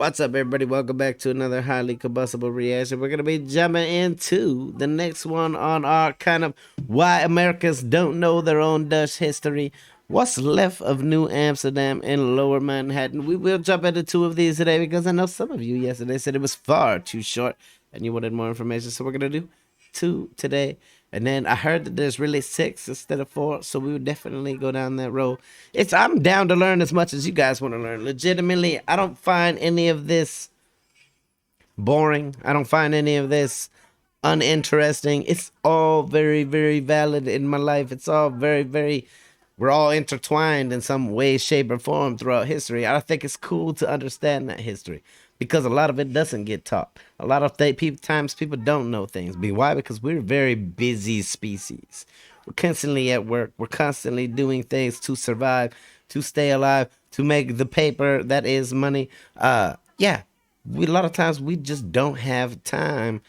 What's up, everybody? Welcome back to another highly combustible reaction. We're going to be jumping into the next one on our kind of why Americans don't know their own Dutch history. What's left of New Amsterdam in Lower Manhattan? We will jump into two of these today because I know some of you yesterday said it was far too short and you wanted more information. So we're going to do two today. And then I heard that there's really six instead of four, so we would definitely go down that road. I'm down to learn as much as you guys want to learn. Legitimately, I don't find any of this boring. I don't find any of this uninteresting. It's all very, very valid in my life. It's all we're all intertwined in some way, shape, or form throughout history. I think it's cool to understand that history because a lot of it doesn't get taught. A lot of times people don't know things. Why? Because we're a very busy species. We're constantly at work. We're constantly doing things to survive, to stay alive, to make the paper that is money. A lot of times we just don't have time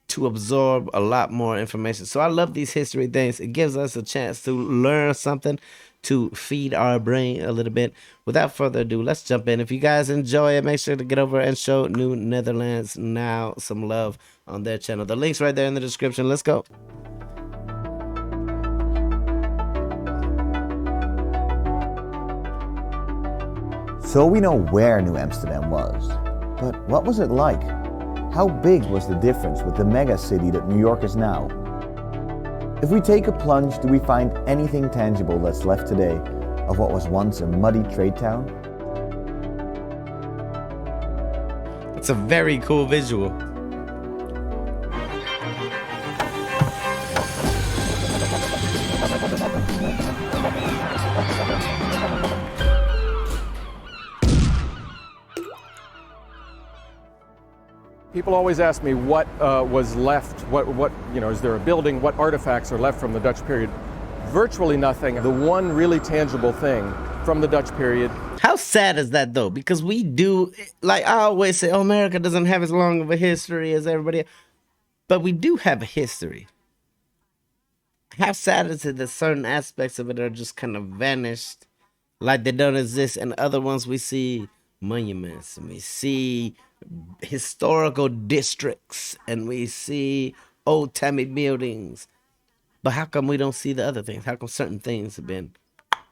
to absorb a lot more information. So I love these history things. It gives us a chance to learn something, to feed our brain a little bit. Without further ado, let's jump in. If you guys enjoy it, make sure to get over and show New Netherlands Now some love on their channel. The link's right there in the description. Let's go. So we know where New Amsterdam was, but what was it like? How big was the difference with the mega city that New York is now? If we take a plunge, do we find anything tangible that's left today of what was once a muddy trade town? It's a very cool visual. People always ask me what was left, is there a building, what artifacts are left from the Dutch period? Virtually nothing. The one really tangible thing from the Dutch period. How sad is that though? Because we do, like I always say, oh, America doesn't have as long of a history as everybody else. But we do have a history. How sad is it that certain aspects of it are just kind of vanished, like they don't exist, and other ones we see monuments and we see historical districts and we see old-timey buildings, but how come we don't see the other things? How come certain things have been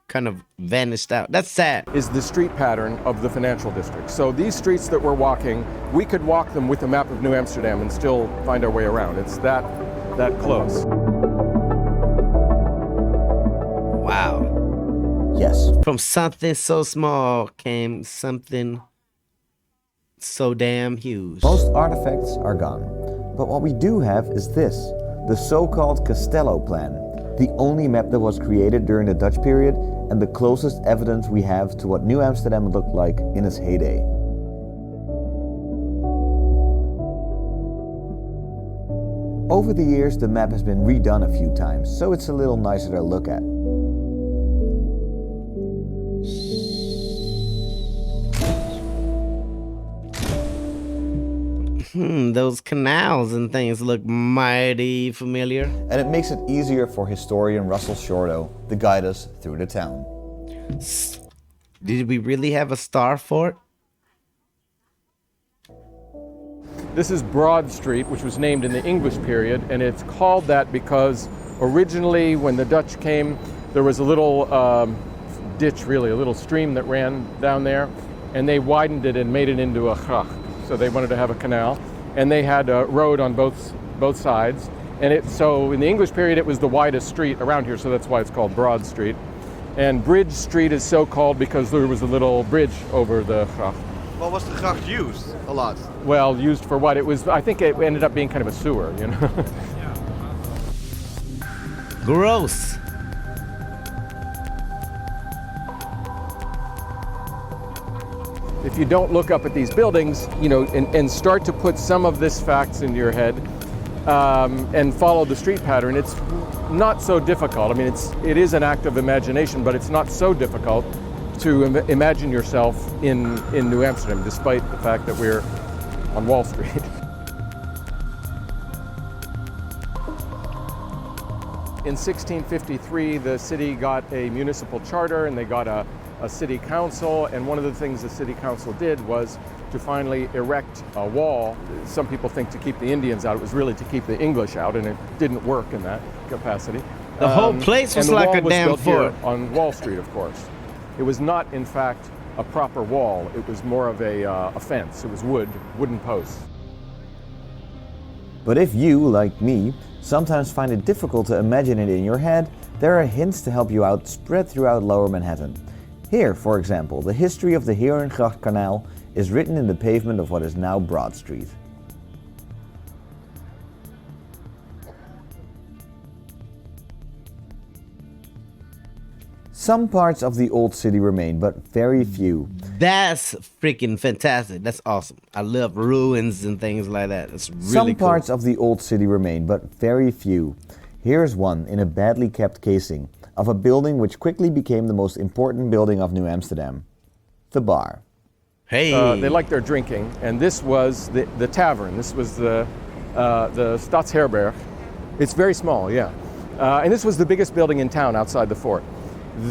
kind of vanished out? That's sad. Is the street pattern of the financial district. So these streets that we're walking, we could walk them with a map of New Amsterdam and still find our way around. It's that close. Wow. Yes. From something so small came something so damn huge. Most artifacts are gone, but what we do have is this, the so-called Castello plan, the only map that was created during the Dutch period and the closest evidence we have to what New Amsterdam looked like in its heyday. Over the years, the map has been redone a few times, so it's a little nicer to look at. Those canals and things look mighty familiar. And it makes it easier for historian Russell Shorto to guide us through the town. Did we really have a star fort? This is Broad Street, which was named in the English period, and it's called that because originally when the Dutch came, there was a little ditch, really, a little stream that ran down there, and they widened it and made it into a gracht. So they wanted to have a canal, and they had a road on both sides. And so in the English period, it was the widest street around here, so that's why it's called Broad Street. And Bridge Street is so called because there was a little bridge over the gracht. Well, was the gracht used a lot? Well, used for what? I think it ended up being kind of a sewer, you know? Gross. If you don't look up at these buildings, and start to put some of this facts into your head and follow the street pattern, it's not so difficult. I mean, it is an act of imagination, but it's not so difficult to imagine yourself in New Amsterdam, despite the fact that we're on Wall Street. In 1653, the city got a municipal charter and they got a city council, and one of the things the city council did was to finally erect a wall. Some people think to keep the Indians out. It was really to keep the English out, and it didn't work in that capacity. The whole place was and the like wall a was damn built here fort. on Wall Street, of course. It was not, in fact, a proper wall. It was more of a fence. It was wooden posts. But if you, like me, sometimes find it difficult to imagine it in your head, there are hints to help you out spread throughout Lower Manhattan. Here, for example, the history of the Herengracht Canal is written in the pavement of what is now Broad Street. Some parts of the old city remain, but very few. That's freaking fantastic. That's awesome. I love ruins and things like that. It's really Some cool. parts of the old city remain, but very few. Here's one in a badly kept casing of a building which quickly became the most important building of New Amsterdam, the bar. Hey. They liked their drinking, and this was the tavern. This was the Stadsherberg. It's very small, yeah. And this was the biggest building in town outside the fort.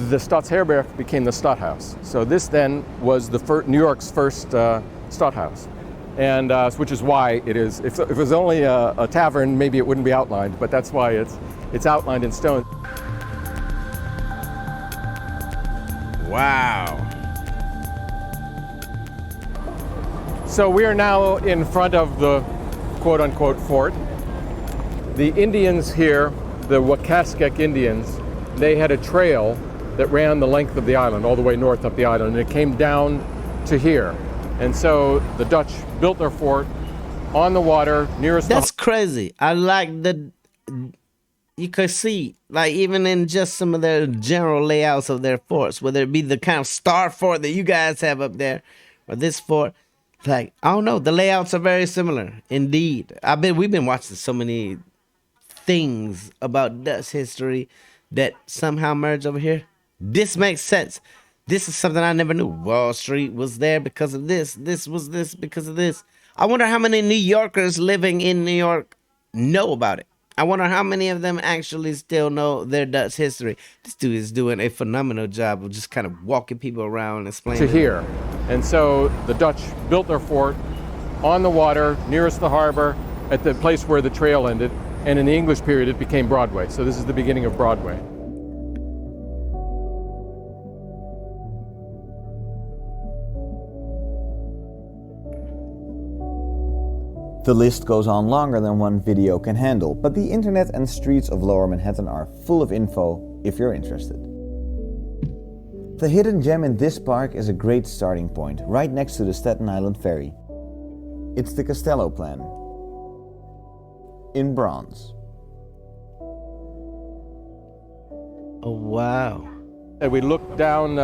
The Stadsherberg became the Stadthouse. So this then was New York's first Stadthouse, and which is why it is. If it was only a tavern, maybe it wouldn't be outlined, but that's why it's outlined in stone. Wow. So we are now in front of the quote-unquote fort. The Indians here, the Wakaskek Indians, they had a trail that ran the length of the island, all the way north up the island, and it came down to here. And so the Dutch built their fort on the water nearest That's crazy. I like the, you could see, like even in just some of their general layouts of their forts, whether it be the kind of star fort that you guys have up there, or this fort, like, I don't know, the layouts are very similar, indeed. We've been watching so many things about Dutch history that somehow merge over here. This makes sense. This is something I never knew. Wall Street was there because of this. This was this because of this. I wonder how many New Yorkers living in New York know about it. I wonder how many of them actually still know their Dutch history. This dude is doing a phenomenal job of just kind of walking people around and explaining. to here. And so the Dutch built their fort on the water nearest the harbor at the place where the trail ended. And in the English period, it became Broadway. So this is the beginning of Broadway. The list goes on longer than one video can handle, but the internet and streets of Lower Manhattan are full of info if you're interested. The hidden gem in this park is a great starting point, right next to the Staten Island Ferry. It's the Castello plan, in bronze. Oh, wow. And we looked down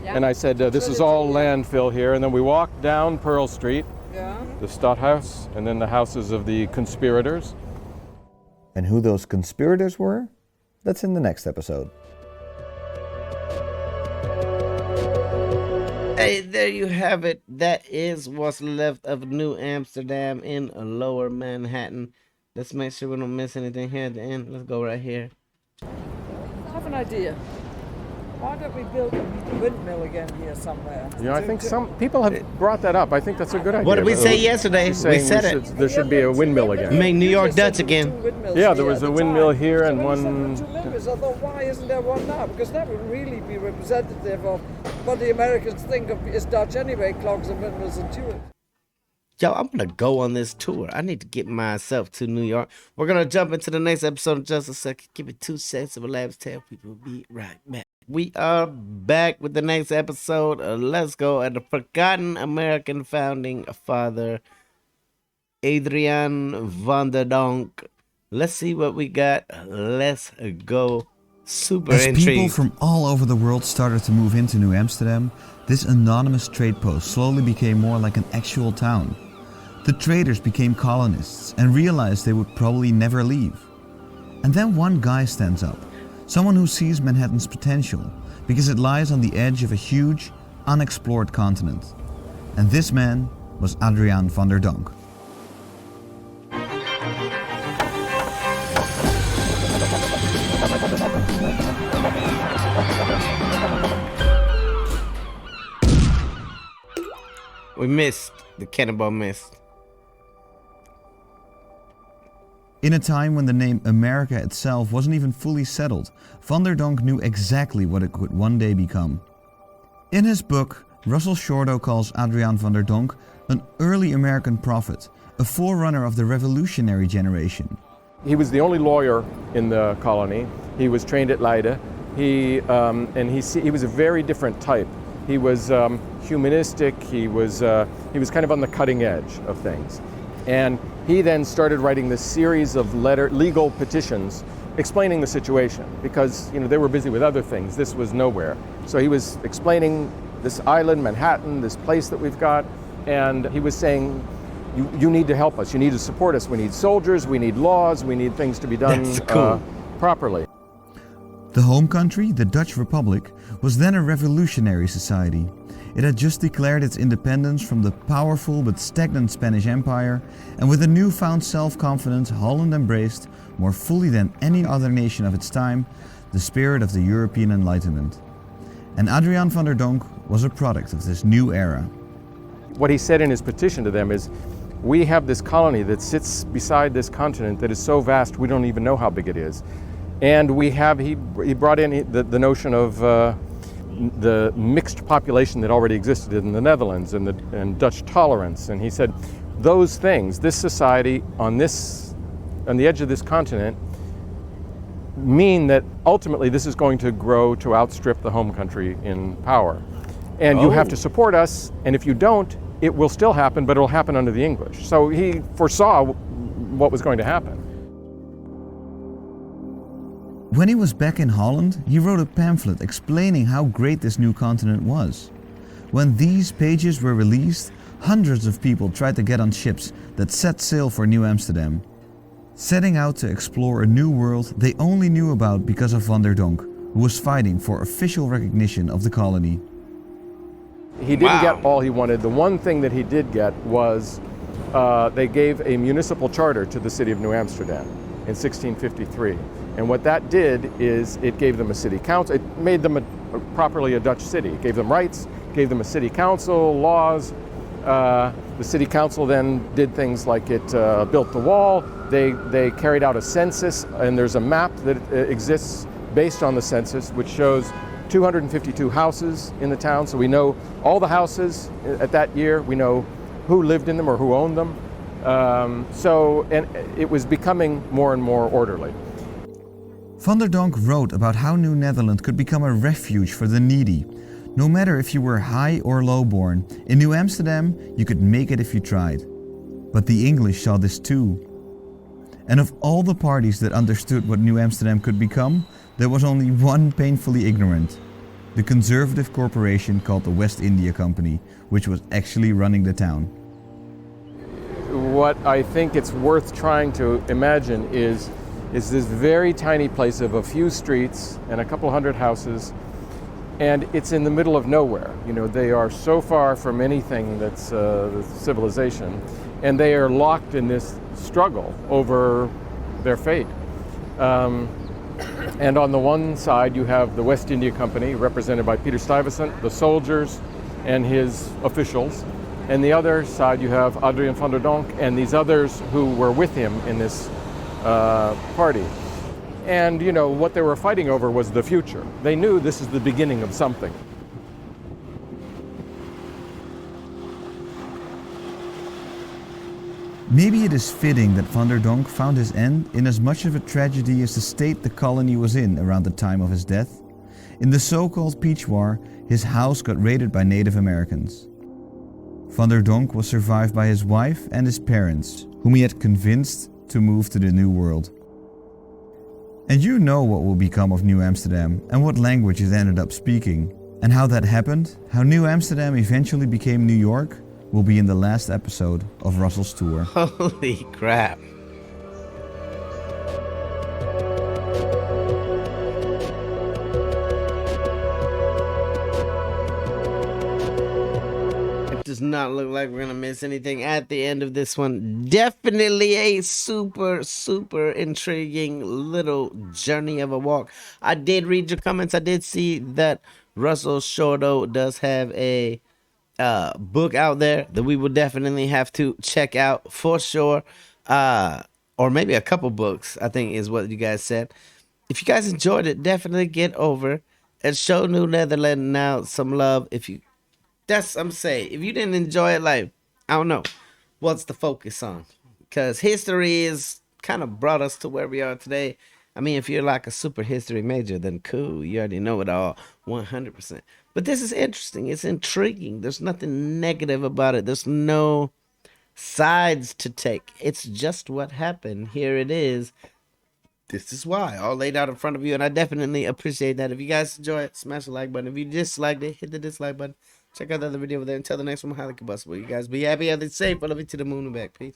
and I said, this is all landfill here. And then we walked down Pearl Street, the Stadthouse, and then the houses of the conspirators. And who those conspirators were? That's in the next episode. Hey, there you have it. That is what's left of New Amsterdam in Lower Manhattan. Let's make sure we don't miss anything here at the end. Let's go right here. I have an idea. Why don't we build a windmill again here somewhere? Yeah, I think some people have brought that up. I think that's a good idea. What did we say yesterday? We Saying said it. there should be a windmill again. Make New York Dutch again. Yeah, there was a windmill here and one. I thought, why isn't there one now? Because that would really be representative of what the Americans think of is Dutch anyway, clogs and windmills and tulips. Yo, I'm gonna go on this tour. I need to get myself to New York. We're gonna jump into the next episode in just a second. Give me 2 seconds of a labs. Tell people we'll be right back. We are back with the next episode. Let's go at the forgotten American founding father, Adriaan van der Donck. Let's see what we got. Let's go. Super As intrigued. people from all over the world started to move into New Amsterdam, this anonymous trade post slowly became more like an actual town. The traders became colonists and realized they would probably never leave. And then one guy stands up, someone who sees Manhattan's potential, because it lies on the edge of a huge, unexplored continent. And this man was Adriaan van der Donck. We missed. The cannibal mist. In a time when the name America itself wasn't even fully settled, van der Donck knew exactly what it could one day become. In his book, Russell Shorto calls Adriaan van der Donck an early American prophet, a forerunner of the revolutionary generation. He was the only lawyer in the colony. He was trained at Leiden. He was a very different type. He was humanistic. He was kind of on the cutting edge of things. And he then started writing this series of legal petitions explaining the situation because they were busy with other things. This was nowhere. So he was explaining this island, Manhattan, this place that we've got, and he was saying, you need to help us. You need to support us. We need soldiers. We need laws. We need things to be done properly. The home country, the Dutch Republic, was then a revolutionary society. It had just declared its independence from the powerful but stagnant Spanish Empire, and with a newfound self-confidence, Holland embraced, more fully than any other nation of its time, the spirit of the European Enlightenment. And Adriaan van der Donck was a product of this new era. What he said in his petition to them is, we have this colony that sits beside this continent that is so vast we don't even know how big it is. And he brought in the notion of the mixed population that already existed in the Netherlands and Dutch tolerance. And he said, those things, this society on the edge of this continent, mean that ultimately this is going to grow to outstrip the home country in power. And you have to support us, and if you don't, it will still happen, but it'll happen under the English. So he foresaw what was going to happen. When he was back in Holland, he wrote a pamphlet explaining how great this new continent was. When these pages were released, hundreds of people tried to get on ships that set sail for New Amsterdam, setting out to explore a new world they only knew about because of van der Donck, who was fighting for official recognition of the colony. He didn't get all he wanted. The one thing that he did get was they gave a municipal charter to the city of New Amsterdam in 1653. And what that did is it gave them a city council. It made them properly a Dutch city. It gave them rights, gave them a city council, laws. The city council then did things like it built the wall. They carried out a census, and there's a map that exists based on the census, which shows 252 houses in the town. So we know all the houses at that year. We know who lived in them or who owned them. And it was becoming more and more orderly. Van der Donck wrote about how New Netherland could become a refuge for the needy. No matter if you were high or low born, in New Amsterdam you could make it if you tried. But the English saw this too. And of all the parties that understood what New Amsterdam could become, there was only one painfully ignorant. The conservative corporation called the West India Company, which was actually running the town. What I think it's worth trying to imagine is this very tiny place of a few streets and a couple hundred houses, and it's in the middle of nowhere. They are so far from anything that's civilization, and they are locked in this struggle over their fate. And on the one side you have the West India Company, represented by Peter Stuyvesant, the soldiers and his officials. And the other side you have Adriaan van der Donck and these others who were with him in this party. And what they were fighting over was the future. They knew this is the beginning of something. Maybe it is fitting that van der Donck found his end in as much of a tragedy as the state the colony was in around the time of his death. In the so-called Peach War, his house got raided by Native Americans. Van der Donck was survived by his wife and his parents, whom he had convinced to move to the New World. And you know what will become of New Amsterdam and what language it ended up speaking. And how that happened, how New Amsterdam eventually became New York, will be in the last episode of Russell's tour. Holy crap. It does not look like we're gonna miss anything at the end of this one. Definitely a super intriguing little journey of a walk. I did read your comments. I did see that Russell Shorto does have a book out there that we will definitely have to check out for sure. Or maybe a couple books, I think is what you guys said. If you guys enjoyed it, definitely get over and show New Netherlands now some love. If you, that's I'm saying, if you didn't enjoy it, like, I don't know, what's the focus on? Because history is kind of brought us to where we are today. I mean, if you're like a super history major, then cool, you already know it all 100%. But this is interesting. It's intriguing. There's nothing negative about it. There's no sides to take. It's just what happened. Here it is. This is why, all laid out in front of you, and I definitely appreciate that. If you guys enjoy it, smash the like button. If you disliked it, hit the dislike button. Check out the other video over there. Until the next one, highly combustible. You guys be happy, healthy, safe. I love you to the moon and back. Peace.